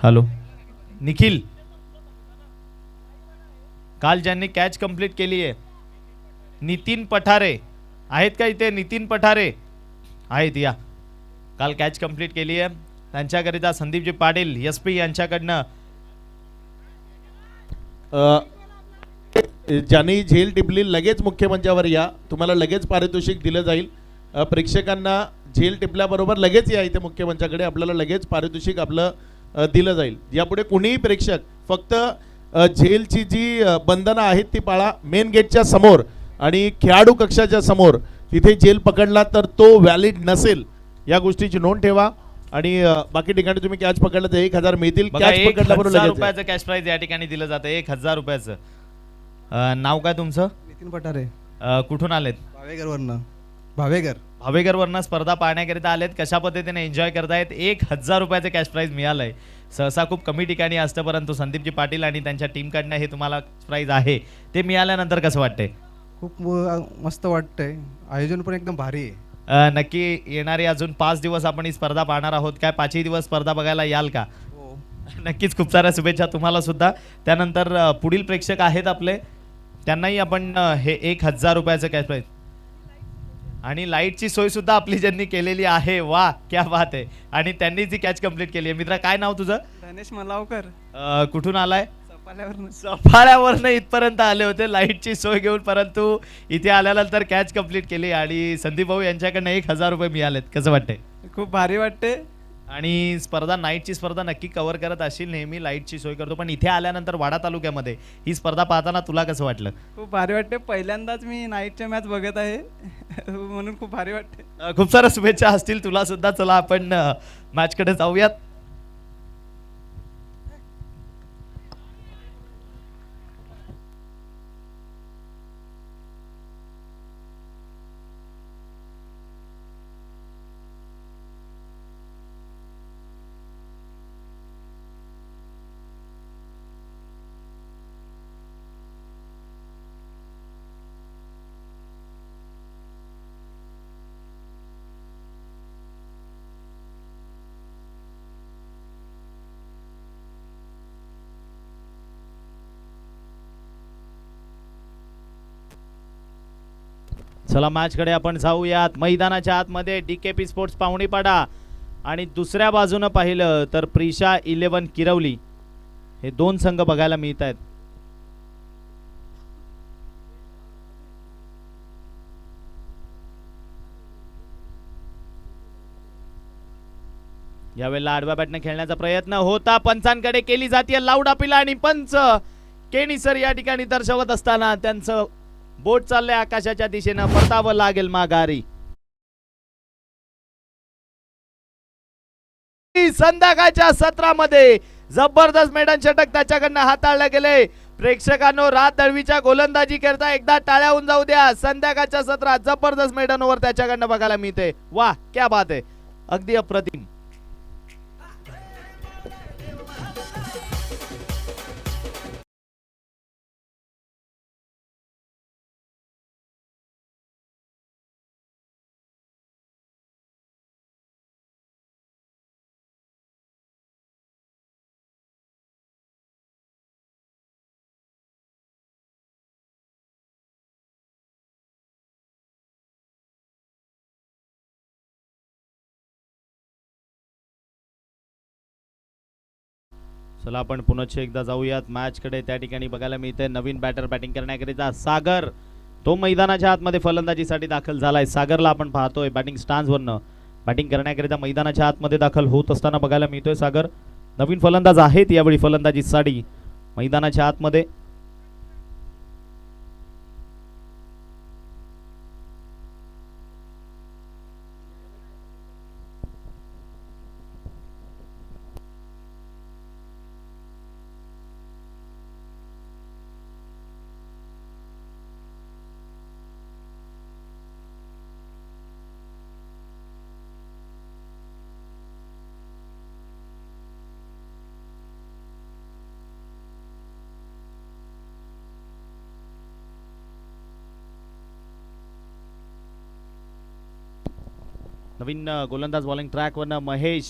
Hello Nikhil, काल ज्यांनी catch complete केली आहे नितीन पठारे आहेत का इथे? नितीन पठारे आहेत या. काल कॅच कंप्लीट केली आहे त्यांच्याकरिता संदीपजी पाटील एसपी यांच्याकडनं ज्यांनी झेल टिपली लगेच मुख्य मंचावर या, तुम्हाला लगेच पारितोषिक दिलं जाईल. प्रेक्षकांना झेल टिपल्याबरोबर लगेच या इथे मुख्य मंचाकडे, आपल्याला लगेच पारितोषिक आपलं दिलं जाईल. यापुढे कुणीही प्रेक्षक फक्त झेलची जी बंधनं आहेत ती पाळा. मेन गेटच्या समोर आणि खेळाडू कक्षाच्या समोर तिथे झेल पकडला तर तो व्हॅलिड नसेल, या गोष्टीची नोंद ठेवा. आणि बाकी ठिकाणी तुम्ही कॅच पकडला तर 1000 मिळतील. कॅच पकडल्याबरोबर 1000 रुपयाचं कॅश प्राइज या ठिकाणी दिलं जातं. 1000 रुपयाचं. नाव काय तुमचं? नितीन पठारे. कुठून आलेत? भावेगरवरनं. भावेगरवरनं स्पर्धा पाहण्याकरिता आलेत. कशा पद्धतीने एन्जॉय करतायत? 1000 रुपयाचं कॅश प्राइज मिळालंय. सहसा खूप कमी ठिकाणी असतं, परंतु संदीपजी पाटील आणि त्यांच्या टीमकडनं हे तुम्हाला प्राइज आहे. ते मिळाल्यानंतर कसं वाटतंय? खूप मस्त वाटतंय. आयोजन पण एकदम भारी आहे. नक्की येणारे अजून 5 दिवस आपण ही स्पर्धा पाहणार आहोत. काय 5ही दिवस स्पर्धा बघायला याल का? हो. नक्कीच. खूप साऱ्या शुभेच्छा तुम्हाला सुद्धा. त्यानंतर पुढील प्रेक्षक आहेत आपले, त्यांनाही आपण हे 1000 रुपयाचं कॅश प्राइज आणि लाईटची सोय सुद्धा आपली ज्यांनी केलेली आहे. वा क्या बात आहे. आणि त्यांनी जी कॅच कंप्लीट केली आहे. मित्रा काय नाव तुझं? धनेश मलावकर. कुठून आलाय? सपाल्यावरनं. सफाळ्यावरनं इथपर्यंत आले होते लाईटची सोय घेऊन, परंतु इथे आल्यानंतर कॅच कंप्लीट केली आणि संदीप भाऊ यांच्याकडनं 1000 रुपये मिळालेत. कसं वाटतंय? खूप भारी वाटते. आणि स्पर्धा नाईटची स्पर्धा नक्की कव्हर करत असेल, नेहमी लाईटची सोय करतो, पण इथे आल्यानंतर वाडा तालुक्यामध्ये ही स्पर्धा पाहताना तुला कसं वाटलं? खूप भारी वाटते. पहिल्यांदाच मी नाईटच्या मॅच बघत आहे म्हणून खूप भारी वाटते. खूप साऱ्या शुभेच्छा असतील तुला सुद्धा. चला आपण मॅचकडे जाऊयात. चला मॅचकडे आपण जाऊयात. मैदानाच्या आतमध्ये DKP स्पोर्ट्स पावणीपाडा आणि दुसऱ्या बाजूनं पाहिलं तर प्रिशा 11 किरवली, हे दोन संघ बघायला मिळत आहेत. यावेळेला आडव्या बॅटने खेळण्याचा प्रयत्न होता, पंचांकडे केली जाते लाऊड अपील आणि पंच केनी सर या ठिकाणी दर्शवत असताना त्यांचं बोट चाललंय आकाशाच्या दिशेनं, परतावं लागेल माघारी. संध्याकाळच्या सत्रामध्ये जबरदस्त मेडन षटक त्याच्याकडनं हाताळलं गेले. प्रेक्षकांनो, रात दळवीच्या गोलंदाजी करता एकदा टाळ्या होऊन जाऊ द्या. संध्याकाळच्या सत्रात जबरदस्त मेडन ओव्हर त्याच्याकडनं बघायला मिळते. वाह क्या बात आहे, अगदी अप्रतिम. चला आपण पुन्हा एकदा जाऊयात मॅचकडे. त्या ठिकाणी बघायला मिळते नवीन बॅटर बॅटिंग करण्याकरिता सागर, तो मैदानाच्या आतमध्ये फलंदाजीसाठी दाखल झालाय. सागरला आपण पाहतोय बॅटिंग स्टॅन्सवरनं बॅटिंग करण्याकरिता मैदानाच्या आतमध्ये दाखल होत असताना बघायला मिळतोय. सागर नवीन फलंदाज आहेत यावेळी फलंदाजीसाठी मैदानाच्या आतमध्ये. नवीन गोलंदाज बॉलिंग ट्रॅकवरनं महेश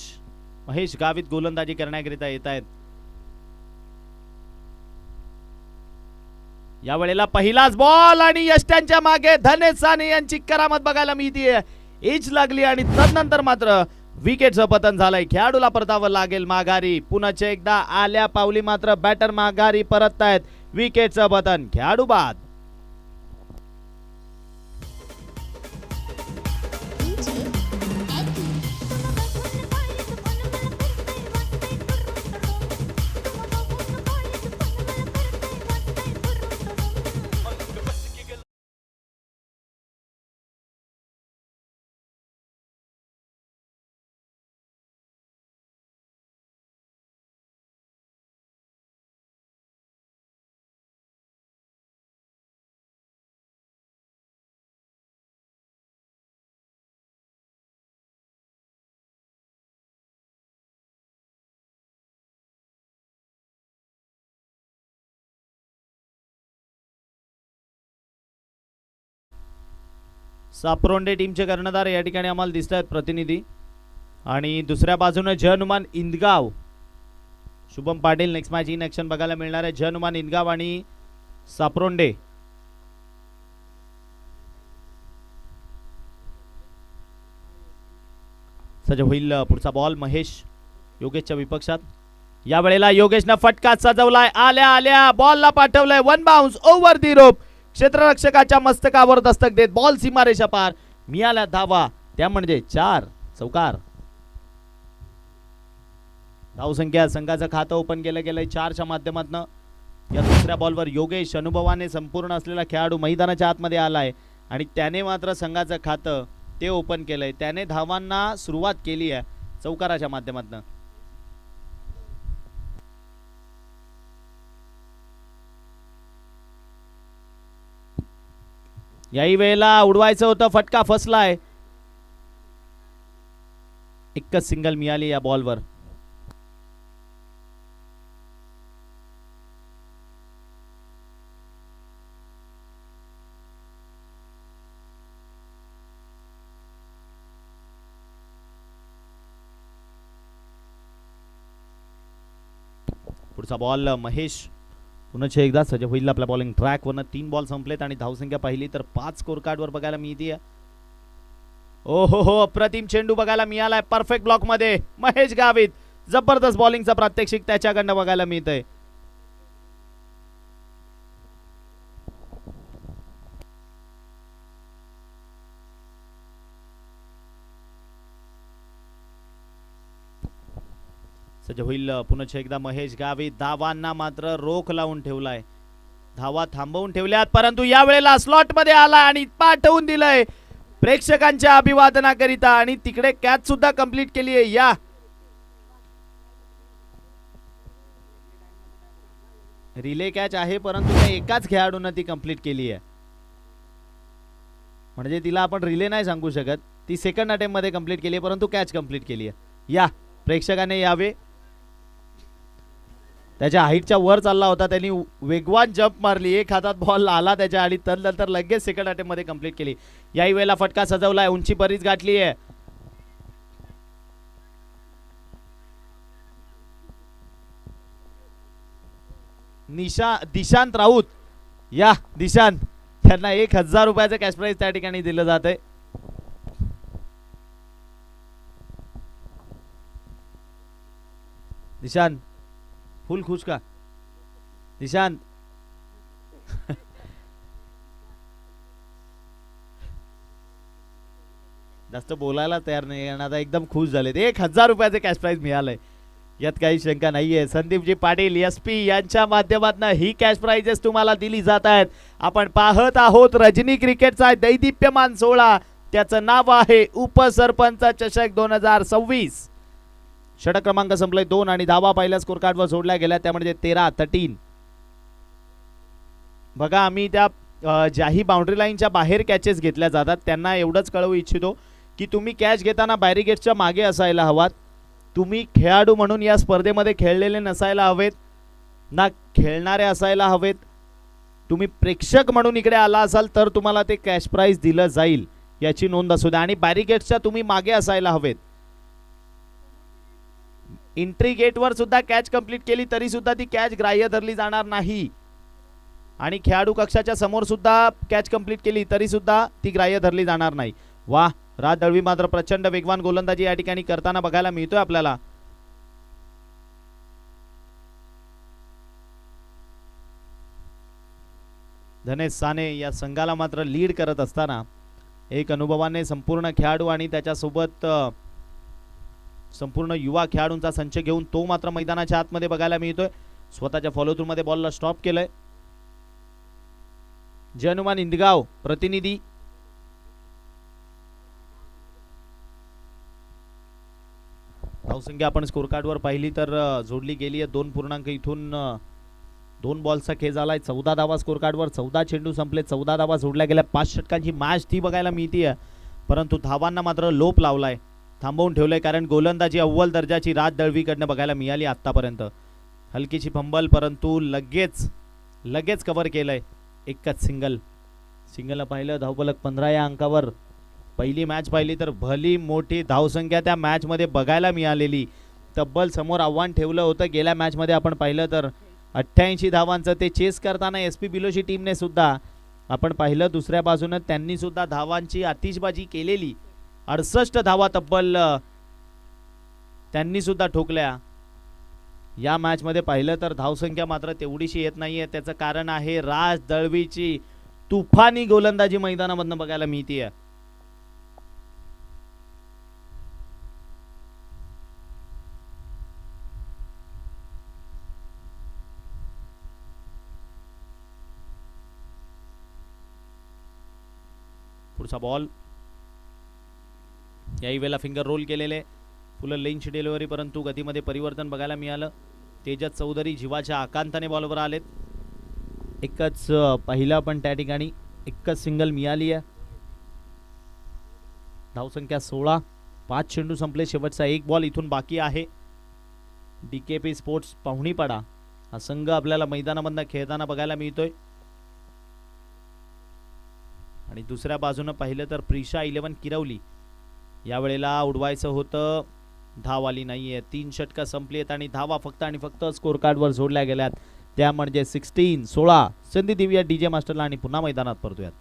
महेश गावित गोलंदाजी करण्याकरिता येत आहेत. या वेळेला पहिलाच बॉल आणि यष्ट्यांच्या मागे धनेश साने यांची करामत बघायला मिळते. एज लागली आणि तदनंतर मात्र विकेटचं पतन झालंय. खेळाडूला परतावं लागेल माघारी. पुन्हा एकदा आल्या पावली मात्र बॅटर माघारी परततायत. विकेटचं पतन, खेळाडू बाद. सापरोंडे टीमचे कर्णधार या ठिकाणी आम्हाला दिसत आहेत प्रतिनिधी. आणि दुसऱ्या बाजूने Jai Hanuman Indgaon, Shubham Patil. Next match in action बघायला मिळणार आहे. जय हनुमान इंदगाव आणि सापरोंडे. सज्ज होईल पुढचा बॉल. महेश योगेशच्या विपक्षात. या वेळेला योगेशनं फटका सजवलाय. आल्या आल्या बॉलला पाठवलंय. वन बाउन्स ओव्हर दी रोप. क्षेत्ररक्षकाच्या मस्तकावर दस्तक देत बॉल सीमारेषा पार. मिळाला धावा, त्या म्हणजे 4 चौकार. धावसंख्या संघाचं खातं ओपन केलं गेलंय 4च्या माध्यमातून. या दुसऱ्या बॉलवर योगेश अनुभवाने संपूर्ण असलेला खेळाडू मैदानाच्या आतमध्ये आलाय आणि त्याने मात्र संघाचं खातं ते ओपन केलंय. त्याने धावांना सुरुवात केली आहे चौकाराच्या माध्यमातून. याही वेळेला उडवायचं होतं, फटका फसलाय. एकच सिंगल मिळाली या बॉलवर. पुढचा बॉल महेश. पुन्हा एकदा सज्ज होईल आपल्या बॉलिंग ट्रॅक वरनं. 3 बॉल संपलेत आणि धावसंख्या पाहिली तर 5 स्कोर कार्ड वर बघायला मिळते. ओ हो, अप्रतिम चेंडू बघायला मिळालाय परफेक्ट ब्लॉक मध्ये. महेश गावित जबरदस्त बॉलिंगचा प्रात्यक्षिक त्याच्याकडनं बघायला मिळतंय. सज्ज होईल पुन्हा एकदा महेश गावित. धावांना मात्र रोख लावून ठेवलाय. धावा थांबवून ठेवल्यात, परंतु या वेळेला स्लॉट मध्ये आला आणि पाठवून दिलंय प्रेक्षकांच्या अभिवादनाकरिता. आणि तिकडे कॅच सुद्धा कंप्लीट केली आहे. या रिले कॅच आहे, परंतु त्या एकाच खेळाडूने ती कंप्लीट केली आहे. म्हणजे तिला आपण रिले नाही सांगू शकत. ती सेकंड अटेम्प्ट मध्ये कंप्लीट केली आहे, परंतु कॅच कंप्लीट केली आहे. या प्रेक्षकाने यावे. त्याच्या हाईटच्या वर चालला होता, त्यांनी वेगवान जंप मारली. एक हातात बॉल आला त्याच्या आणि तदनंतर लगेच सेकंड अटेम्प्ट मध्ये कंप्लीट केली. याही वेळेला फटका सजवलाय. उंची बरीच गाठली आहे. दिशांत राऊत. या दिशांत, त्यांना 1000 रुपयाचं कॅश प्राइज त्या ठिकाणी दिलं जात आहे. दिशांत फुल खुश का दिशांत? जास्त बोलायला तयार नाही आणि आता एकदम खुश झाले. 1000 रुपयाचे कॅश प्राइज मिळालंय, यात काही शंका नाहीये. संदीपजी पाटील एसपी यांच्या माध्यमातून ही कॅश प्राइजेस तुम्हाला दिली जात आहेत. आपण पाहत आहोत रजनी क्रिकेटचा दैदिप्यमान सोहळा. त्याचं नाव आहे उपसरपंच चषक 2026. षटक क्रमांक संपलाय 2 आणि धावा पहिल्या स्कोर कार्डवर सोडल्या गेल्या, त्यामध्ये 13-13. बघा, आम्ही त्या ज्याही बाउंड्री लाईनच्या बाहेर कॅचेस घेतल्या जातात त्यांना एवढंच कळवू इच्छितो की तुम्ही कॅच घेताना बॅरिगेट्सच्या मागे असायला हवात. तुम्ही खेळाडू म्हणून या स्पर्धेमध्ये खेळलेले नसायला हवेत, ना खेळणारे असायला हवेत. तुम्ही प्रेक्षक म्हणून इकडे आला असाल तर तुम्हाला ते कॅश प्राइज दिलं जाईल, याची नोंद असू द्या. आणि बॅरिगेट्सच्या तुम्ही मागे असायला हवेत. एंट्री गेटवर सुद्धा कॅच कंप्लीट केली तरी सुद्धा ती कॅच ग्राह्य धरली जाणार नाही आणि खेळाडू कक्षाच्या समोर सुद्धा कॅच कंप्लीट केली तरी सुद्धा ती ग्राह्य धरली जाणार नाही. वाह, राज दळवी मात्र प्रचंड वेगवान गोलंदाजी या ठिकाणी करताना बघायला मिळतोय आपल्याला. धनेश साने या संघाला मात्र लीड करत असताना एक अनुभवाने संपूर्ण खेळाडू आणि त्याच्यासोबत संपूर्ण युवा खेळाडूंचा संच घेऊन तो मात्र मैदानाच्या आतमध्ये बघायला मिळतोय. स्वतःच्या फॉलो थ्रू मध्ये बॉलला स्टॉप केलंय. जय हनुमान इंदगाव प्रतिनिधी धावसंख्या आपण स्कोर कार्डवर पाहिली तर जोडली गेली आहे 2 पूर्णांक इथून 2 बॉलचा खेळ झालाय. 14 धावा स्कोर कार्डवर, 14 चेंडू संपले, 14 धावा जोडल्या गेल्या. 5 षटकांची मॅच ती बघायला मिळतीये परंतु धावांना मात्र लोप लावलाय, थांबवून ठेवलंय कारण गोलंदाजी अव्वल दर्जाची राज दळवीकडनं बघायला मिळाली आतापर्यंत. हलकीची फंबल परंतु लगेच कव्हर केलंय. एकच सिंगलला पाहिलं धावफलक 15 या अंकावर. पहिली मॅच पाहिली तर भली मोठी धावसंख्या त्या मॅच मध्ये बघायला मिळालेली. तब्बल समोर आव्हान ठेवलं होतं. गेल्या मॅच मध्ये आपण पाहिलं तर 88 धावांचं ते चेस करताना एसपी बिलोची टीमने सुद्धा आपण पाहिलं. दुसऱ्या बाजूने त्यांनी सुद्धा धावांची आतिषबाजी केलेली. 68 धावा तब्बल त्यांनी सुद्धा ठोकल्या. या मॅच मध्ये पाहिलं तर धावसंख्या मात्र तेवढीशी येत नाहीये. त्याचं कारण आहे राज दळवीची तुफानी गोलंदाजी मैदानामधनं बघायला मिळतीये. पुढचा बॉल याही वेळेला फिंगर रोल केलेले फुल लेंच डिलिव्हरी परंतु गतीमध्ये परिवर्तन बघायला मिळालं. तेजस चौधरी जीवाच्या आकांताने बॉलवर आलेत. एकच पहिला पण त्या ठिकाणी एकच सिंगल मिळाली आहे. धावसंख्या 16, 5 चेंडू संपले, शेवटचा 1 बॉल इथून बाकी आहे. डीकेपी स्पोर्ट्स पाहुणीपाडा हा संघ आपल्याला मैदानामधनं खेळताना बघायला मिळतोय आणि दुसऱ्या बाजूने पाहिलं तर प्रिशा 11 किरवली. यावेळेला उडवायचं होतं, धाव आली नाहीये. 3 षटकं संपली आहेत आणि धावा फक्त आणि फक्त स्कोर कार्डवर जोडल्या गेल्यात. त्या म्हणजे 16. संधी देऊया डीजे मास्टरला आणि पुन्हा मैदानात परतूयात.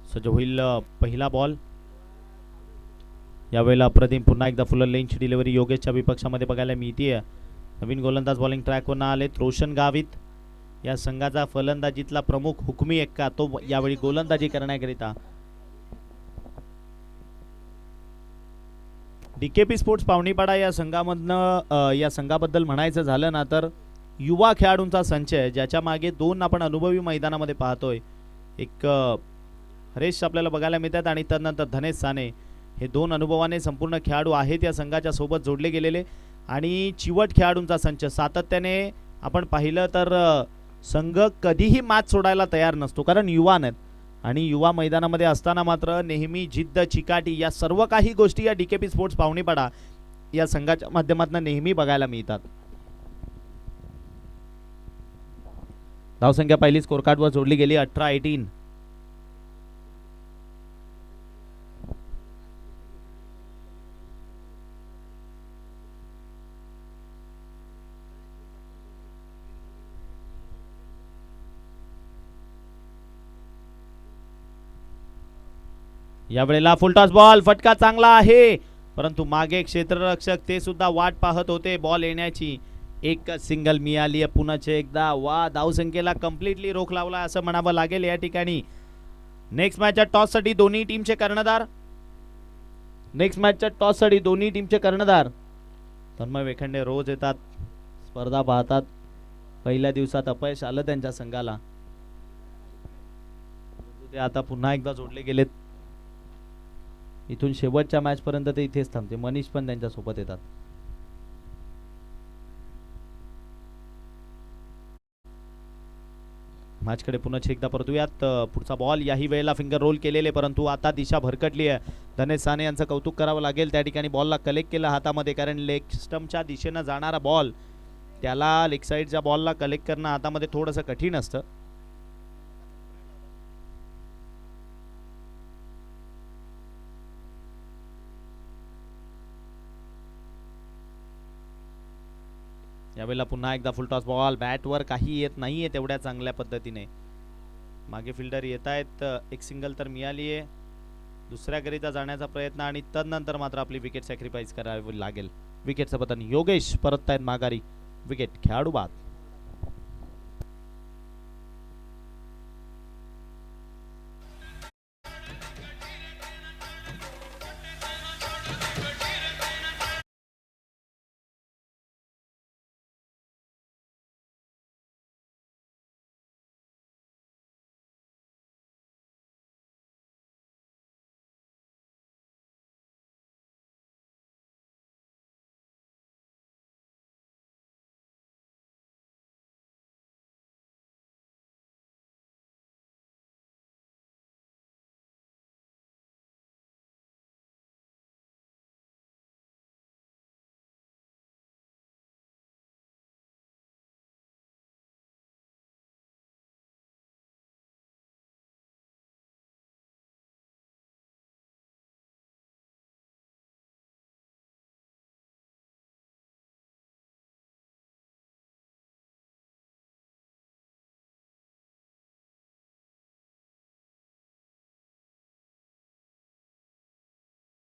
सज्ज होईल पहिला बॉल. यावेळेला अप्रतिम पुन्हा एकदा फुल लेंच डिलिव्हरी योगेशच्या विपक्षामध्ये बघायला मिळतीये. नवीन गोलंदाज बॉलिंग ट्रॅकवर आलेत. रोशन गावित या संघाचा फलंदाजीतला प्रमुख हुकमी एक्का तो यावेळी गोलंदाजी करण्याकरिता डीकेपी स्पोर्ट्स पावणीपाडा या संघामधनं या संघाबद्दल म्हणायचं झालं ना तर युवा खेळाडूंचा संच आहे, ज्याच्या मागे दोन आपण अनुभवी मैदानामध्ये पाहतोय. एक हरेश आपल्याला बघायला मिळतात आणि त्यानंतर धनेश साने हे दोन अनुभवाने संपूर्ण खेळाडू आहेत या संघाच्या सोबत जोडले गेलेले. आणि चिवट खेळाडूंचा संच सातत्याने आपण पाहिलं तर संघ कधीही मॅच सोडायला तयार नसतो, कारण युवा नाहीत. आणि युवा मैदानामध्ये असताना मात्र नेहमी जिद्द चिकाटी या सर्व काही गोष्टी या डीकेपी स्पोर्ट्स पावणीपाडा या संघाच्या माध्यमातून नेहमी बघायला मिळतात. धावसंख्या पहिली स्कोर कार्डवर जोडली गेली 18-18. यावेळेला फुलटॉस बॉल, फटका चांगला आहे परंतु मागे क्षेत्ररक्षक ते सुद्धा वाट पाहत होते बॉल येण्याची. एक सिंगल मिळाली आहे पुन्हा एकदा. वा, धावसंख्येला कम्प्लिटली रोख लावला असं म्हणावं लागेल या ठिकाणी. नेक्स्ट मॅचच्या टॉससाठी दोन्ही टीमचे कर्णधार तन्मय वेखंडे रोज येतात, स्पर्धा पाहतात. पहिल्या दिवसात अपयश आलं त्यांच्या संघाला, ते आता पुन्हा एकदा जोडले गेलेत. इथून शेवटच्या मॅच पर्यंत ते इथेच थांबते. मनीष पण त्यांच्या सोबत येतात. मॅचकडे पुन्हा एकदा परतूयात. पुढचा बॉल याही वेळेला फिंगर रोल केलेले परंतु आता दिशा भरकटली आहे. धनेश साने यांचं कौतुक करावं लागेल. त्या ठिकाणी बॉलला कलेक्ट केलं हातामध्ये, कारण लेग स्टंपच्या दिशेनं जाणारा बॉल त्याला लेग साईडच्या बॉलला कलेक्ट करणं हातामध्ये थोडंसं कठीण असतं. यावेळेला पुन्हा एकदा फुलटॉस बॉल. बॅटवर काही येत नाहीये तेवढ्या चांगल्या पद्धतीने. मागे फिल्डर येत आहेत. एक सिंगल तर मिळाली आहे. दुसऱ्याकरिता जाण्याचा प्रयत्न आणि तदनंतर मात्र आपली विकेट सॅक्रिफाईस करावी लागेल. विकेटचं पतन. योगेश परत आहेत माघारी. विकेट खेळाडू बाद.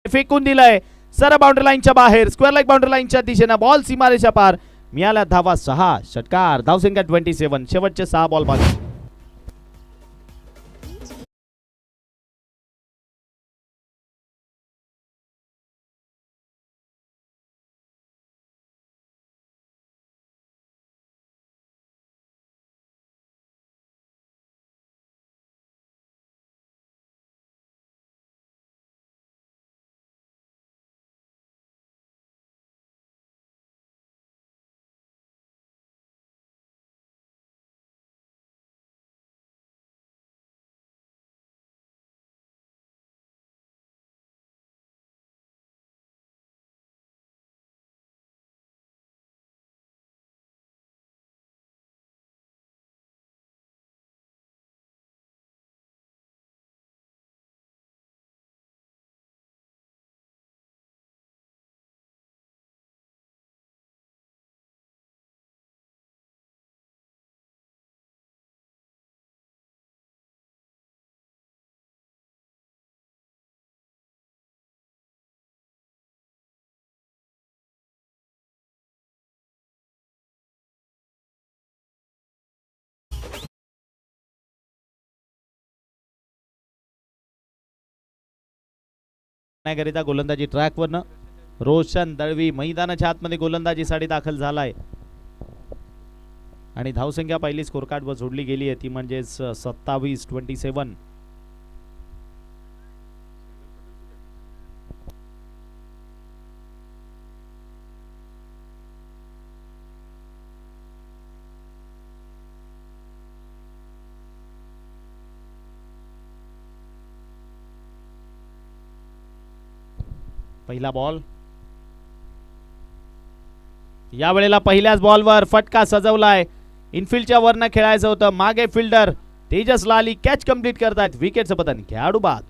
फेकून दिलाय सर बाउंड्री लाईनच्या बाहेर. स्क्वेअर लेग बाउंड्री लाईनच्या दिशेनं बॉल सीमारेषा पार. मिळाला धावा 6. षटकार. धावसंख्या 27. शेवटचे 6 बॉल बाकी. करण्याकरिता गोलंदाजी ट्रॅकवरनं रोशन दळवी मैदानाच्या आतमध्ये गोलंदाजीसाठी दाखल झालाय आणि धावसंख्या पहिली स्कोर कार्डवर जोडली गेली आहे ती म्हणजेच 27-27. पहिला बॉल या वेळेला पहिल्याच बॉलवर फटका सजवलाय. इनफिल्डच्या वरनं खेळायचं होतं. मागे फिल्डर तेजस लाली कॅच कंप्लीट करतायत. विकेटचं पतन खेळाडू बाद.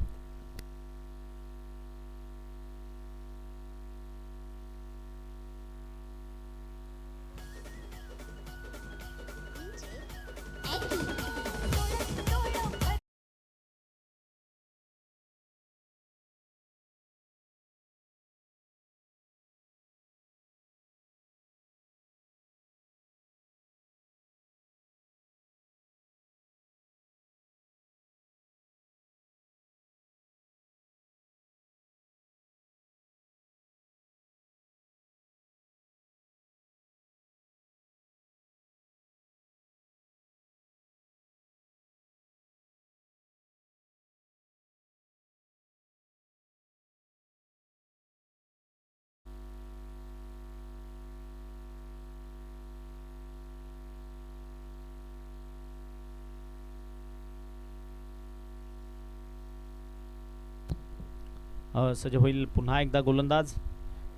सज्ज होईल पुन्हा एकदा गोलंदाज.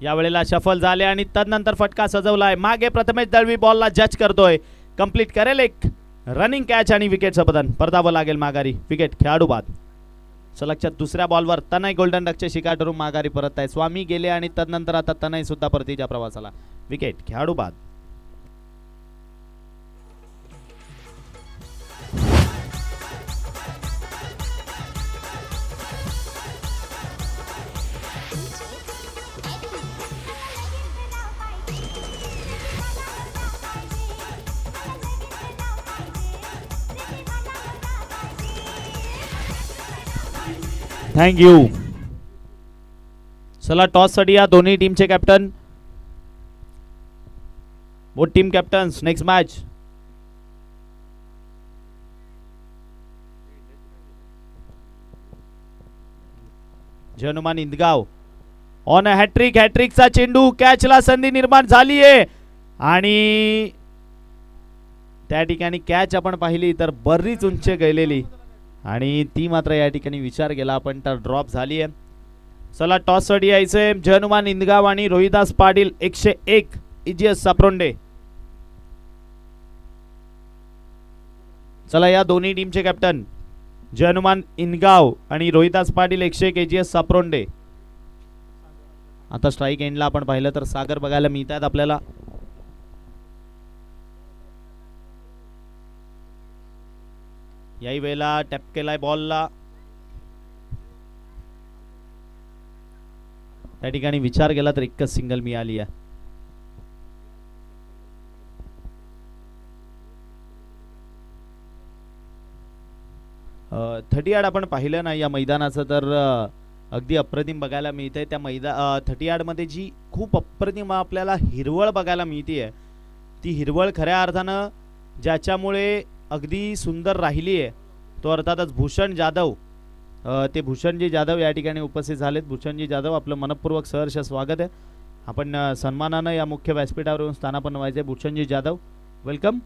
या वेळेला शफल झाले आणि तदनंतर फटका सजवलाय. मागे प्रथमेश दळवी बॉलला जज करतोय. कंप्लीट करेल एक रनिंग कॅच आणि विकेटचं पतन. परतावं लागेल माघारी. विकेट खेळाडू बाद. सलगच्या दुसऱ्या बॉलवर तनय गोल्डन डकचे शिकार ठरून माघारी परत आहे. स्वामी गेले आणि तदनंतर आता तनय सुद्धा परतीच्या प्रवासाला. विकेट खेळाडू बाद. Thank you. चला टॉस साठी या दोन्ही टीमचे captain. Both team captains next match. Hanuman Indgaon on a hattrick. हॅट्रिकचा चेंडू. कॅचला संधी निर्माण झाली आहे आणि त्या ठिकाणी कॅच आपण पाहिली तर बरीच उंच गेलेली आणि ती मात्र या ठिकाणी विचार केला आपण तर ड्रॉप झाली आहे. चला टॉस साठी यायचंय. हनुमान इंदगाव आणि रोहिदास पाटील 101. इजिएस साप्रोंडे. चला या दोन्ही टीमचे कॅप्टन हनुमान इंदगाव आणि रोहिदास पाटील 101. इजिएस साप्रोंडे. आता स्ट्राईक एंडला आपण पाहिलं तर सागर बघायला मिळतात आपल्याला. याही वेळेला टॅप केलाय बॉलला. त्या ठिकाणी विचार केला तर एकच सिंगल मिळाली आहे. थर्टी यार्ड आपण पाहिलं ना या मैदानाचं तर अगदी अप्रतिम बघायला मिळतंय. त्या थर्टी यार्ड मध्ये जी खूप अप्रतिम आपल्याला हिरवळ बघायला मिळते ती हिरवळ खऱ्या अर्थानं ज्याच्यामुळे अगदी सुंदर राहिली आहे तो अर्थातच भूषण जाधव. ते भूषणजी जाधव या ठिकाणी उपस्थित झालेत. भूषणजी जाधव आपलं मनपूर्वक सहर्ष स्वागत आहे. आपण सन्मानानं या मुख्य व्यासपीठावर येऊन स्थानापन्न व्हायचे. भूषणजी जाधव वेलकम.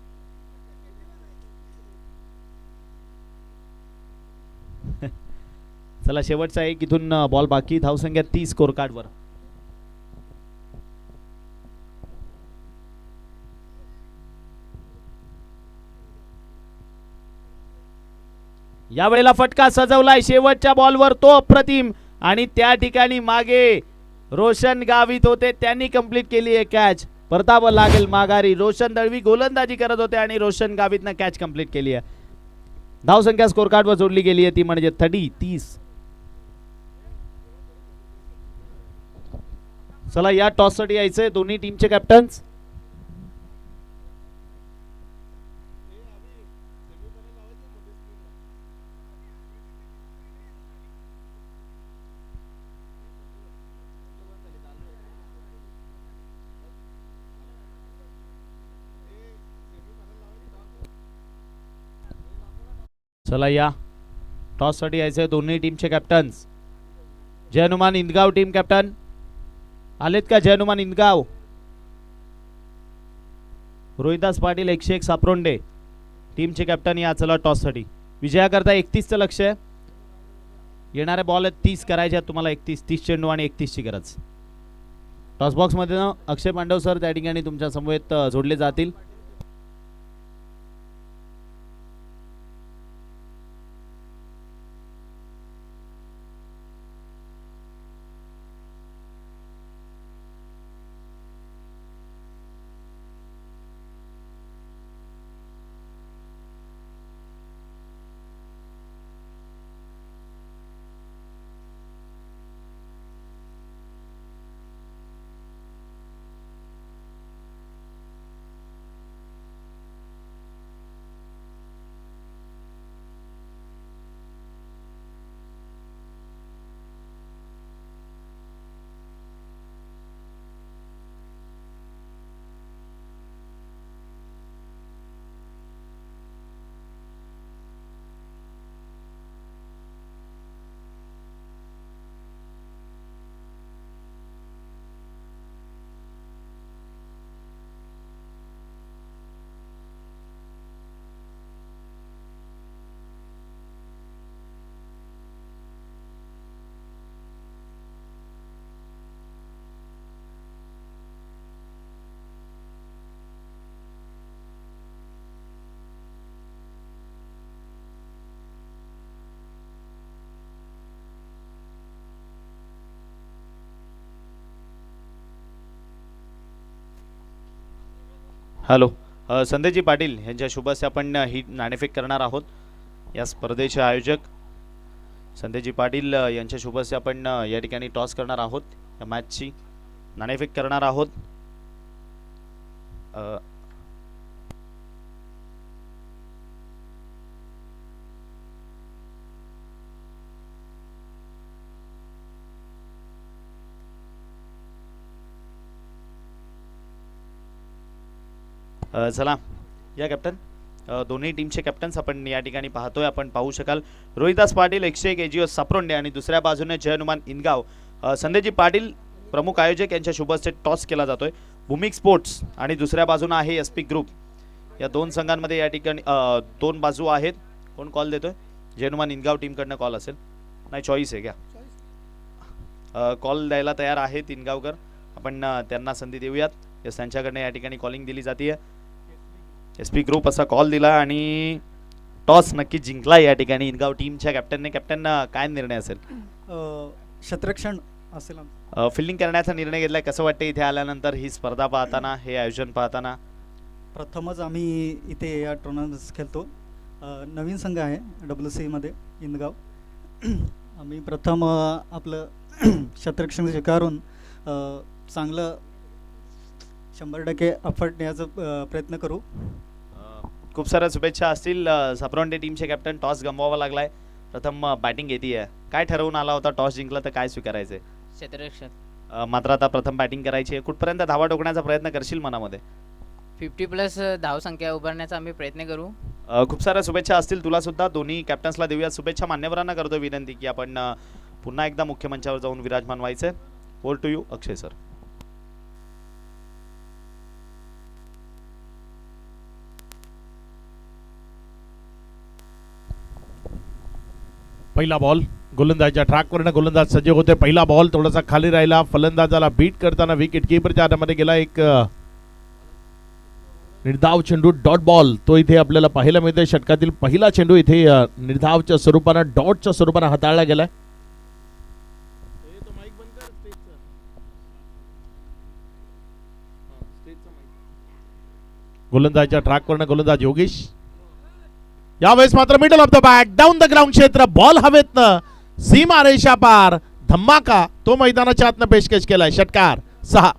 चला शेवटचा एक इथून बॉल बाकी. धावसंख्या 30 स्कोर कार्डवर. या वेळेला फटका सजवलाय शेवटच्या बॉलवर तो अप्रतिम आणि त्या ठिकाणी मागे रोशन गावित होते त्यांनी कंप्लीट केली आहे कॅच. परतावं लागेल माघारी. रोशन दळवी गोलंदाजी करत होते आणि रोशन गावितनं कॅच कंप्लीट केली आहे. धावसंख्या स्कोर कार्डवर जोडली गेली आहे ती म्हणजे 30. चला या टॉस साठी यायचंय दोन्ही टीमचे कॅप्टन्स. चला या टॉस साठी यायचे दोन्ही टीमचे कॅप्टन्स. जय हनुमान इंदगाव टीम कॅप्टन आलेत का? जय हनुमान इंदगाव. रोहिदास पाटील 101 सापरोंडे टीमचे कॅप्टन या. चला टॉस साठी विजयाकरता 31चं लक्ष आहे. येणारे बॉल आहेत 30 करायचे आहेत तुम्हाला. 30 चेंडू आणि 31ची गरज. टॉस बॉक्स मध्ये ना अक्षय पांडव सर त्या ठिकाणी तुमच्या समवेत जोडले जातील. हॅलो संदेशजी पाटील यांच्या शुभ हस्ते आपण ही नाणेफेक करणार आहोत. या स्पर्धेचे आयोजक संदेशजी पाटील यांच्या शुभ हस्ते आपण या ठिकाणी टॉस करणार आहोत. या मॅचची नाणेफेक करणार आहोत. चला या कॅप्टन दोन्ही टीमचे कॅप्टन्स आपण या ठिकाणी पाहतोय. आपण पाहू शकाल रोहिदास पाटील 101 एजीओ सापरोंडे आणि दुसऱ्या बाजूने जय हनुमान इंदगाव. संदेशजी पाटील प्रमुख आयोजक यांच्या शुभ हस्ते टॉस केला जातोय. भूमिक स्पोर्ट्स आणि दुसऱ्या बाजूने आहे SP ग्रुप. या दोन संघांमध्ये या ठिकाणी दोन बाजू आहेत. कोण कॉल देतोय? जय हनुमान इंदगाव टीमकडनं कॉल असेल. नाही चॉईस आहे क्या? कॉल द्यायला तयार आहेत इंदगावकर. आपण त्यांना संधी देऊयात. यस त्यांच्याकडनं या ठिकाणी कॉलिंग दिली जाते. SP ग्रुप असा कॉल दिला आणि टॉस नक्की जिंकला या ठिकाणी इंदगाव टीमच्या कॅप्टनने. कॅप्टन काय निर्णय असेल? क्षेत्ररक्षण असेल. फिल्डिंग करण्याचा निर्णय घेतलाय. कसं वाटतं इथे आल्यानंतर ही स्पर्धा पाहताना, हे आयोजन पाहताना? प्रथमच आम्ही इथे या टुर्नामेंट खेळतो. नवीन संघ आहे WC मध्ये इंदगाव. आम्ही प्रथम आपलं क्षेत्ररक्षण स्वीकारून चांगलं 100% एफर्ट द्यायचा प्रयत्न करू. खूप साऱ्या शुभेच्छा असतील. सापरोंडे टीमचे कॅप्टन टॉस गमवावा लागलाय. प्रथम बॅटिंग येते. काय ठरवून आला होता? टॉस जिंकला तर काय स्वीकारायचंय? क्षेत्ररक्षण. मात्र आता प्रथम बॅटिंग करायची आहे. कुठपर्यंत धावा टोकण्याचा प्रयत्न करशील मनामध्ये? 50+ धावसंख्या उभारण्याचा आम्ही प्रयत्न करू. खूप साऱ्या शुभेच्छा असतील तुला सुद्धा. दोन्ही कॅप्टन्सला देऊया शुभेच्छा. मान्यवरांना करतो विनंती की आपण पुन्हा एकदा मुख्य मंचावर जाऊन विराजमान व्हायचंय. Over to you Akshay sir. पहिला बॉल गोलंदाजच्या ट्रॅकवरनं गोलंदाज सज्ज होते. पहिला बॉल थोडासा खाली राहिला. फलंदाजाला बीट करताना विकेट कीपरच्या हातामध्ये गेला एक निर्धाव चेंडू, डॉट बॉल. तो इथे आपल्याला पाहायला मिळतोय. षटकातील पहिला चेंडू इथे निर्धावच्या स्वरूपानं, डॉटच्या स्वरूपानं हाताळला गेलाय. गोलंदाजच्या ट्रॅकवरनं गोलंदाज योगेश. यावेळेस मात्र middle of the bat, down the ground क्षेत्र, बॉल हवेतनं सीमा रेषा पार, धमाका तो मैदानाच्या आतनं पेशकश केलाय. षटकार 6.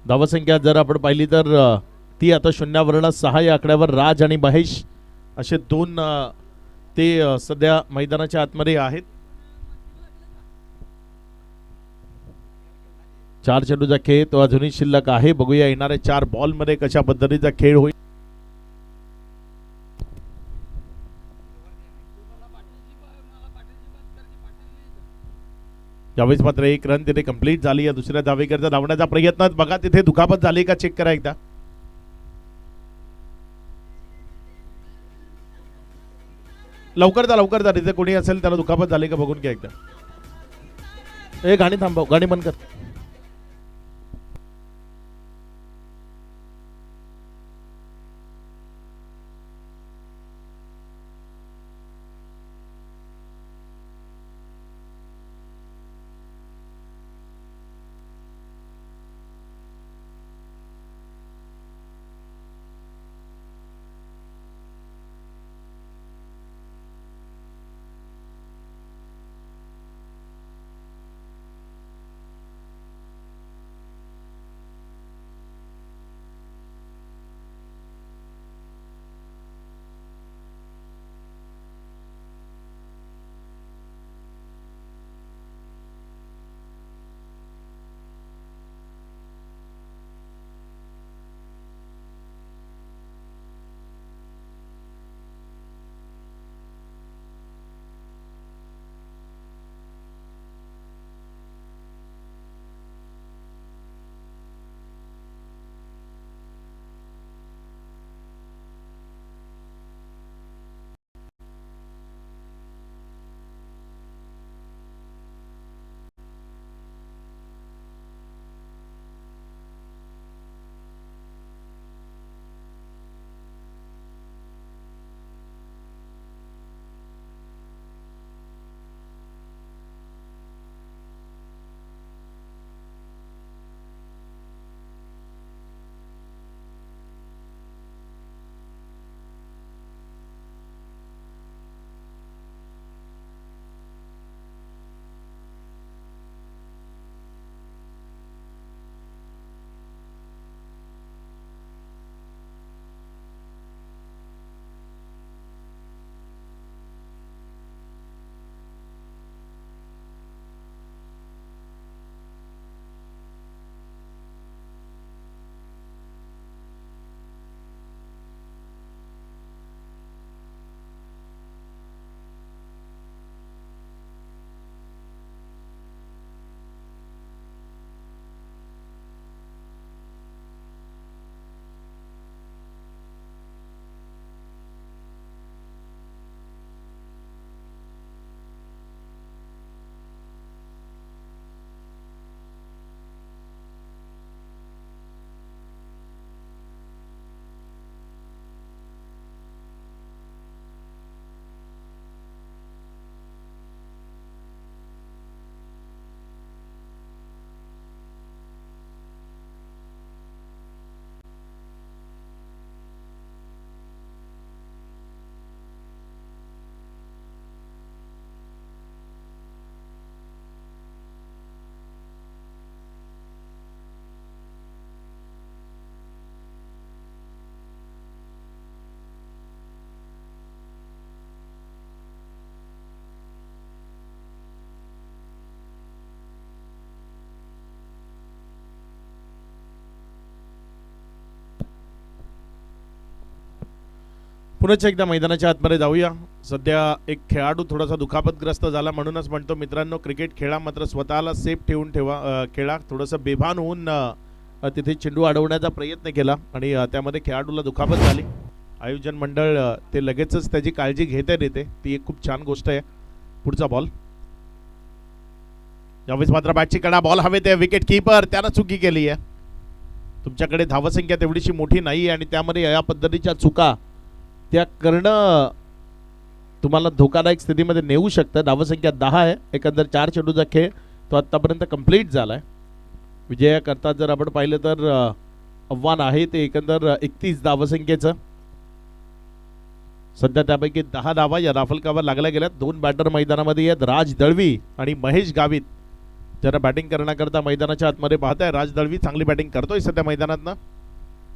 धावसंख्या जर आपण पाहिली तर ती आता 0वर्ण 6 या आकड्यावर राज आणि महेश असे दोन ते सध्या मैदानाच्या आतमध्ये आहेत. 4 चेंडूचा खेळ तो अजूनही शिल्लक आहे. बघूया येणाऱ्या 4 बॉलमध्ये कशा पद्धतीचा खेळ होईल. यावेळेस मात्र 1 रन तिथे कंप्लीट झाली. या दुसऱ्या धावेकरता धावण्याचा प्रयत्न. बघा तिथे दुखापत झाली का चेक करा एकदा. लवकर जा तिथे कोणी असेल त्याला दुखापत झाली का बघून घ्या एकदा. गाणी थांबव, गाणी बंद कर. पुन्हा एकदा मैदानाच्या आतमध्ये जाऊया. सध्या एक खेळाडू थोडासा दुखापतग्रस्त झाला, म्हणूनच म्हणतो मित्रांनो क्रिकेट खेळा मात्र स्वतःला सेफ ठेवून खेळा. थोडंसं बेभान होऊन तिथे चेंडू अडवण्याचा प्रयत्न केला आणि त्यामध्ये खेळाडूला दुखापत झाली. आयोजन मंडळ ते लगेचच त्याची काळजी घेते देते, ती एक खूप छान गोष्ट आहे. पुढचा बॉल यावेळेस मात्र बॅटची कडा बॉल हवे ते विकेट कीपर त्यानं चुकी केली आहे. तुमच्याकडे धावसंख्या तेवढीशी मोठी नाही आणि त्यामध्ये या पद्धतीच्या चुका त्या करणं तुम्हाला धोकादायक स्थितीमध्ये नेऊ शकतं. धावसंख्या 10 आहे. एकंदर 4 चेंडूचा खेळ तो आत्तापर्यंत कंप्लीट झाला आहे. विजयाकरता जर आपण पाहिलं तर आव्हान आहे ते एकंदर 31 धावसंख्येचं. सध्या त्यापैकी 10 धावा या राफलकावर लागल्या गेल्यात. 2 बॅटर मैदानामध्ये आहेत, राज दळवी आणि महेश गावित. जरा बॅटिंग करण्याकरता मैदानाच्या आतमध्ये पाहताय राज दळवी चांगली बॅटिंग करतोय सध्या मैदानातनं.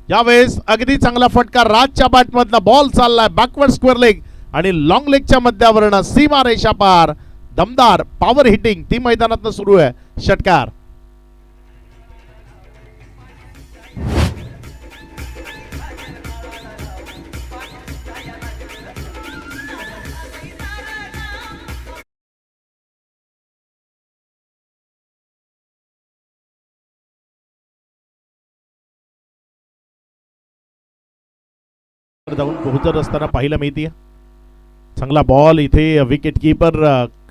यावेळेस अगदी चांगला फटका राजच्या बॅटमधला बॉल चाललाय बॅकवर्ड स्क्वेअर लेग आणि लॉंग लेगच्या मध्यावरनं सीमा रेषा पार. दमदार पॉवर हिटिंग ती मैदानातनं सुरू आहे. षटकार जाऊन पोहोचत असताना पाहायला मिळते. चांगला बॉल इथे विकेट किपर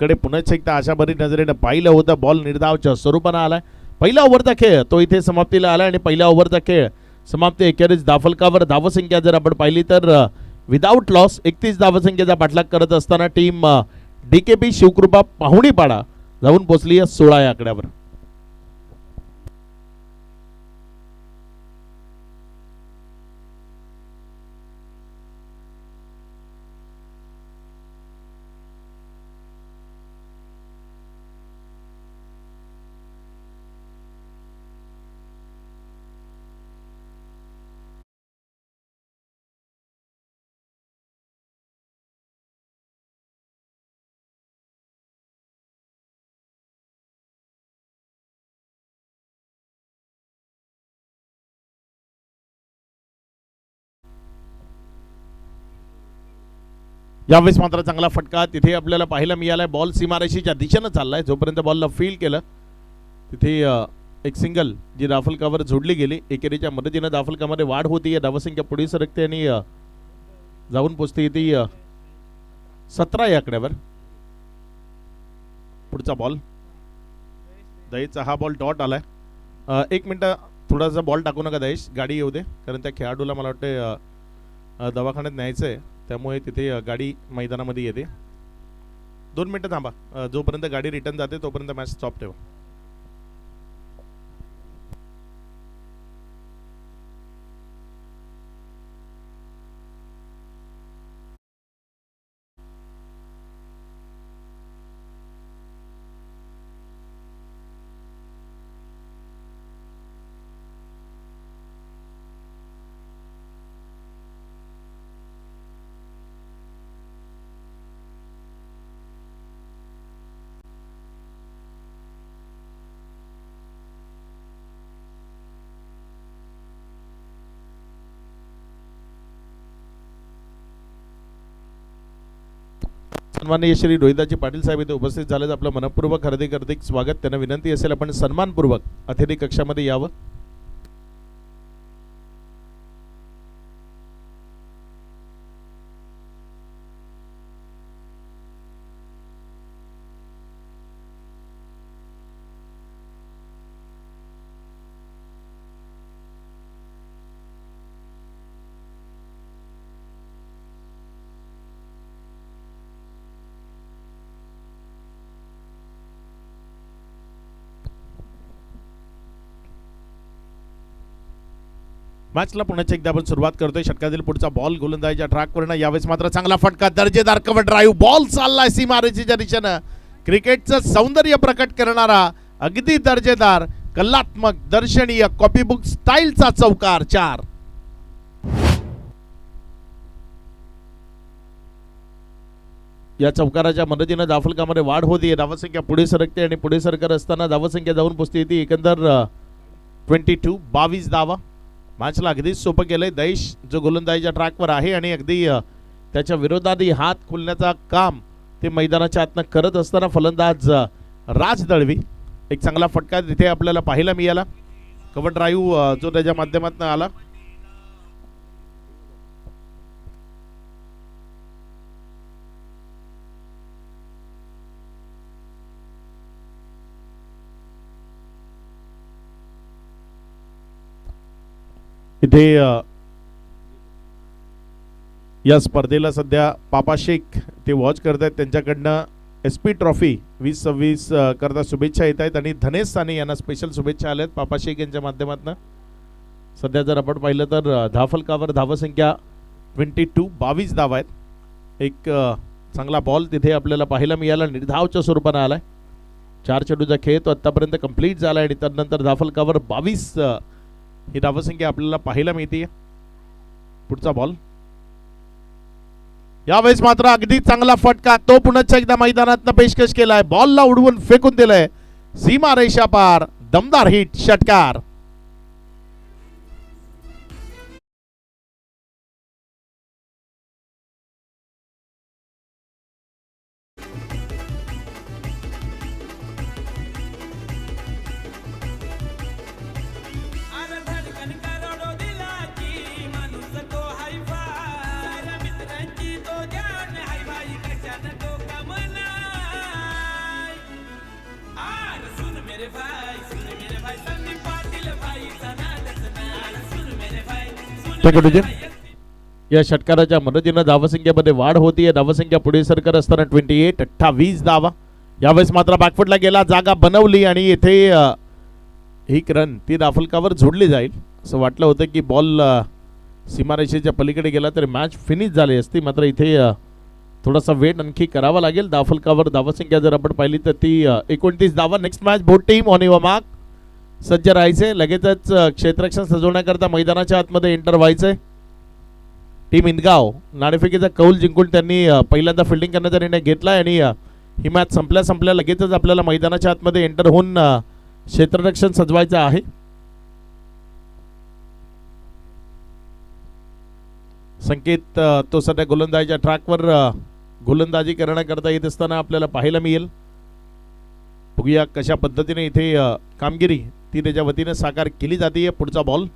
कडे पुन्हा एकदा आशाभरी नजरेनं पाहिलं होतं. बॉल निर्धावच्या स्वरूपानं आलाय. पहिला ओव्हरचा खेळ तो इथे समाप्तीला आला आणि पहिल्या ओव्हरचा खेळ समाप्ती 41 धावफलकावर. धावसंख्या जर आपण पाहिली तर विदाऊट लॉस 31 धावसंख्येचा पाठलाग करत असताना टीम DKP शिवकृपा पाहुणीपाडा जाऊन पोहोचली 16 या आकड्यावर. यावेळेस मात्र चांगला फटका तिथे आपल्याला पाहायला मिळालाय. बॉल सीमारेषेच्या दिशेनं चाललाय. जोपर्यंत बॉलला फील केलं तिथे एक सिंगल जी धावफलकावर जोडली गेली. एकेरीच्या मदतीनं धावफलकामध्ये वाढ होती. धावसंख्या पुढे सरकते आणि जाऊन पोचते ती 17 या आकड्यावर. पुढचा बॉल दहीचा हा बॉल डॉट आलाय. 1 मिनिट थोडासा बॉल टाकू नका दहेश, गाडी येऊ दे, कारण त्या खेळाडूला मला वाटतं दवाखान्यात न्यायचं आहे, त्यामुळे तिथे गाडी मैदानामध्ये येते. 2 मिनिटं थांबा. जोपर्यंत गाडी रिटर्न जाते तोपर्यंत मॅच स्टॉप ठेवा. सन्माननीय श्री रोहिदाजी पाटील साहेब इथे उपस्थित झालेत. आपलं मनपूर्वक हार्दिक स्वागत. त्यांना विनंती असेल आपण सन्मानपूर्वक अतिथी कक्षामध्ये यावं. मॅचला पुन्हा एकदा आपण सुरुवात करतोय. षटकातील पुढचा बॉल गोलंदाजीच्या ट्रॅकवरनं. यावेळेस मात्र चांगला फटका, दर्जेदार कव्हर ड्राईव्ह, बॉल चाललाय सीमारेषेच्या दिशेनं. क्रिकेटचं सौंदर्य प्रकट करणारा अगदी दर्जेदार कलात्मक दर्शनीय कॉपीबुक स्टाईलचा चौकार 4. या चौकाराच्या मदतीनं धावफलकामध्ये वाढ होती. धावसंख्या पुढे सरकते आणि पुढे सरकत असताना धावसंख्या जाऊन पोचते ती एकंदर 22 धावा. मॅचला अगदीच सोपं केलंय. दैश जो गोलंदाजीच्या ट्रॅकवर आहे आणि अगदी त्याच्या विरोधातही हात खुलण्याचा काम ते मैदानाच्या आतनं करत असताना फलंदाज राज दळवी. एक चांगला फटका तिथे आपल्याला पाहायला मिळाला. कव्हर ड्राईव्ह जो त्याच्या माध्यमातून आला. इथे या स्पर्धेला सध्या पापा शेख ते वॉच करतायत. त्यांच्याकडनं SP ट्रॉफी 2026 करता शुभेच्छा येत आहेत आणि धनेश साने यांना स्पेशल शुभेच्छा आल्यात पापा शेख यांच्या माध्यमातून. सध्या जर आपण पाहिलं तर धावफलकावर धावसंख्या 22 धावा आहेत. एक चांगला बॉल तिथे आपल्याला पाहायला मिळाला. निर्धावच्या स्वरूपानं आलाय. 4 चेंडूचा खेळ तो आतापर्यंत कंप्लीट झाला आणि त्यानंतर धावफलकावर 22 ही धावसंख्या आपल्याला पाहायला मिळते. पुढचा बॉल यावेळेस मात्र अगदी चांगला फटका, तो पुन्हा एकदा मैदानात पेशकश केलाय. बॉलला उडवून फेकून दिलंय सीमा रेषा पार. दमदार हिट, षटकार. या षटकाराच्या मदतीनं धावसंख्येमध्ये वाढ होतीये. धावसंख्या पुढे सरकत असताना 28 धावा. यावेळेस मात्र बॅकफुटला गेला, जागा बनवली आणि येथे एक रन ती दाफलकावर जोडली जाईल. असं वाटलं होतं की बॉल सीमारेषेच्या पलीकडे गेला तर मॅच फिनिश झाली असती, मात्र इथे थोडासा वेट आणखी करावा लागेल. दाफलकावर धावसंख्या जर आपण पाहिली तर ती 29 धावा. Next match both team on your mark. सज्ज राहायचे, लगेचच क्षेत्ररक्षण सजवण्याकरता मैदानाच्या आतमध्ये एंटर व्हायचंय. टीम इंदगाव नाणेफेकीचा कौल जिंकून त्यांनी पहिल्यांदा फिल्डिंग करण्याचा निर्णय घेतला आणि ही मॅच संपल्या लगेचच आपल्याला मैदानाच्या आतमध्ये एंटर होऊन क्षेत्ररक्षण सजवायचं आहे. संकेत तो सध्या गोलंदाजीच्या ट्रॅकवर गोलंदाजी करण्याकरता येत असताना आपल्याला पाहायला मिळेल. बघूया कशा पद्धतीने इथे कामगिरी ती त्याच्या वतीने साकार केली जाते. पुढचा बॉल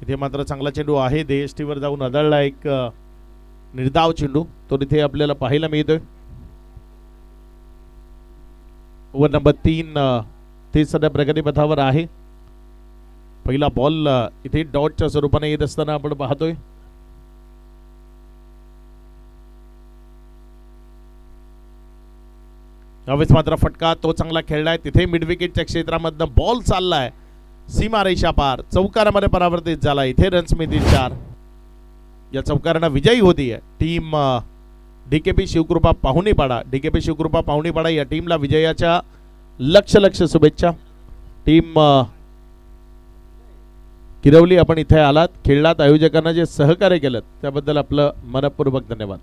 इथे मात्र चांगला चेंडू आहे. देशटीवर जाऊन आदळला एक निर्धाव चेंडू तो इथे आपल्याला पाहायला मिळतोय. ओव्हर नंबर 3 ते सध्या प्रगतीपथावर आहे. पहिला बॉल इथे डॉटच्या स्वरूपाने येत असताना आपण पाहतोय. यावेळेस मात्र फटका तो चांगला खेळलाय. तिथे मिड विकेटच्या क्षेत्रामधनं बॉल चाललाय सीमारेषा पार, चौकारामध्ये परावर्तित झाला. इथे रन्स मिळतील 4. या चौकारांना विजयी होतीये team DKP Shivkrupa पाहुणीपाडा. DKP Shivkrupa पाहुणीपाडा या टीमला विजयाच्या लक्ष शुभेच्छा. टीम किरवली आपण इथे आलात, खेळलात, आयोजकांना जे सहकार्य केलं त्याबद्दल आपलं मनपूर्वक धन्यवाद.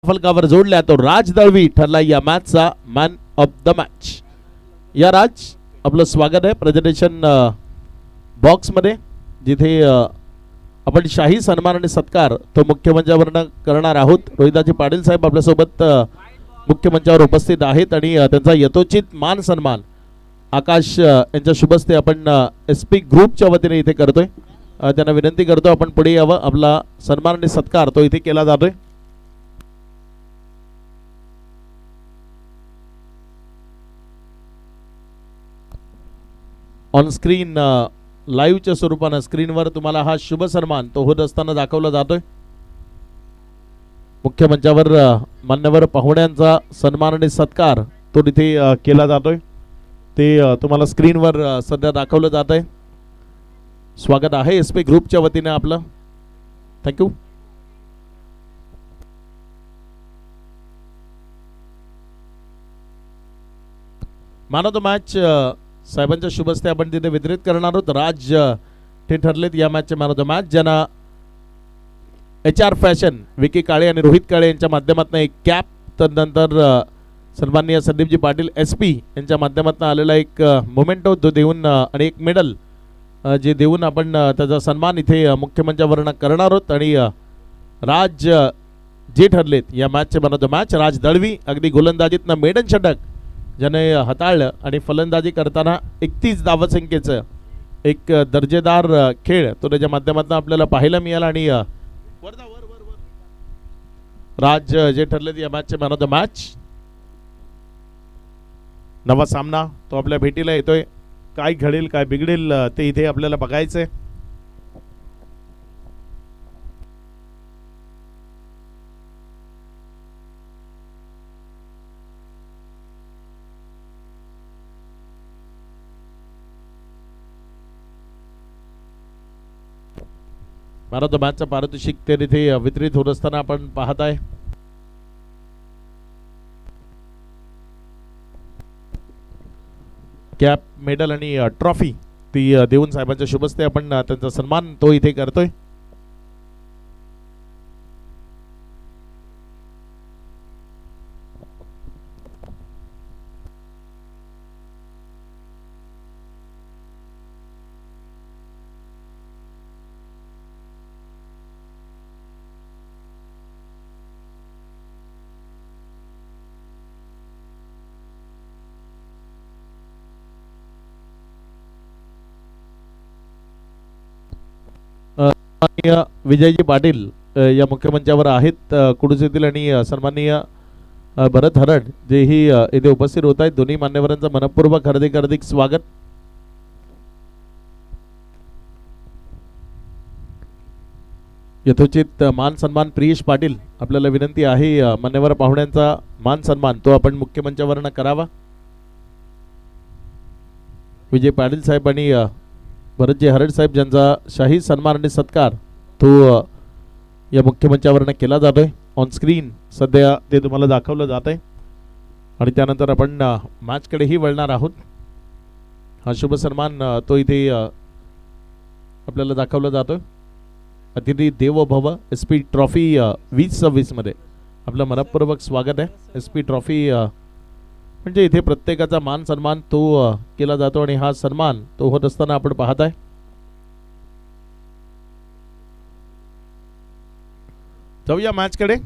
फलकावर जोडल्या तो राज दळवी ठरला या मॅचचा मॅन ऑफ द मॅच. या राज आपलं स्वागत आहे प्रेझेंटेशन बॉक्स मध्ये, जिथे आपण शाही सन्मान आणि सत्कार तो मुख्य मंचावर करणार आहोत. रोहिदाजी पाटील साहेब आपल्यासोबत मुख्य मंचावर उपस्थित आहेत आणि त्यांचा यथोचित मान सन्मान आकाश यांच्या शुभस्ते आपण SP ग्रुपच्या वतीने इथे करतोय. त्यांना विनंती करतो आपण पुढे यावं. आपला सन्मान आणि सत्कार तो इथे केला जातोय. ऑन स्क्रीन लाईव्हच्या स्वरूपानं स्क्रीनवर तुम्हाला हा शुभ सन्मान तो होत असताना दाखवला जातोय. मुख्य मंचावर मान्यवर पाहुण्यांचा सन्मान आणि सत्कार तो तिथे केला जातोय. ते तुम्हाला स्क्रीनवर सध्या दाखवलं जात आहे. स्वागत आहे SP ग्रुपच्या वतीने आपलं. Thank you. Man of the match साहेबांच्या शुभस्ते आपण तिथे वितरित करणार आहोत. राज ते ठरलेत या मॅचचे मॅन ऑफ द मॅच, ज्यांना HR फॅशन विकी काळे आणि रोहित काळे यांच्या माध्यमातून एक कॅप, तदनंतर सन्माननीय संदीपजी पाटील SP यांच्या माध्यमातून आलेला एक मोमेंटो तो देऊन आणि एक मेडल जे देऊन आपण त्याचा सन्मान इथे मुख्य मंचावरून करणार आहोत. आणि राज जे ठरलेत या मॅचचे मॅन ऑफ द मॅच राज दळवी. अगदी गोलंदाजीतनं मेडन षटक ज्याने हाताळलं आणि फलंदाजी करताना 31 धावसंख्येचं एक दर्जेदार खेळ तो त्याच्या माध्यमातून आपल्याला पाहायला मिळाला. आणि राज जे ठरले या मॅचचे मॅन ऑफ द मॅच. नवा सामना तो आपल्या भेटीला येतोय. काय घडेल काय बिघडेल ते इथे आपल्याला बघायचंय. मॅन ऑफ द मॅचचा पारितोषिक ते तिथे वितरित होत असताना आपण पाहत आहे. कॅप, मेडल आणि ट्रॉफी ती देऊन साहेबांच्या शुभस्ते आपण त्यांचा सन्मान तो इथे करतोय. सन्माननीय विजयजी पाटील या मुख्यमंचावर आहेत कुडूस येथील आणि सन्माननीय भरत हरड जेही येथे उपस्थित होत आहेत. दोन्ही मान्यवरांचं मनपूर्वक हार्दिक स्वागत. यथोचित मान सन्मान प्रियेश पाटील आपल्याला विनंती आहे मान्यवर पाहुण्यांचा मान सन्मान तो आपण मुख्यमंचावरनं करावा. विजय पाटील साहेब आणि भरतजी हरड साहेब ज्यांचा शाही सन्मान आणि सत्कार तो या मुख्यमंचावरनं केला जातोय. ऑन स्क्रीन सध्या ते तुम्हाला दाखवलं जात आहे आणि त्यानंतर आपण मॅचकडेही वळणार आहोत. हा शुभ सन्मान तो इथे आपल्याला दाखवला जातोय. अतिथी देवो भव SP ट्रॉफी 2026 मध्ये आपलं मनपूर्वक स्वागत आहे. SP ट्रॉफी म्हणजे इथे प्रत्येकाचा मान सन्मान तो केला जातो आणि हा सन्मान तो होत असताना आपण पाहत आहे. जाऊया मॅचकडे.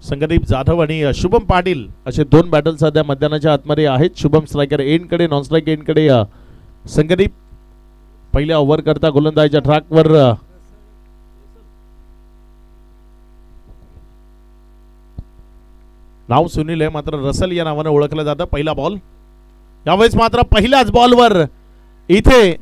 संगदीप जाधव आणि शुभम पाटील असे दोन बॅटल सध्या मैदानाच्या आतमध्ये आहेत. शुभम स्ट्रायकर एंडकडे, नॉन स्ट्रायकर एंडकडे संगदीप. पहिल्या ओव्हर करता गोलंदाजीच्या ट्रॅकवर नाव सुनील आहे मात्र रसल या नावाने ओळखलं जातं. पहिला बॉल यावेळेस मात्र पहिल्याच बॉलवर इथे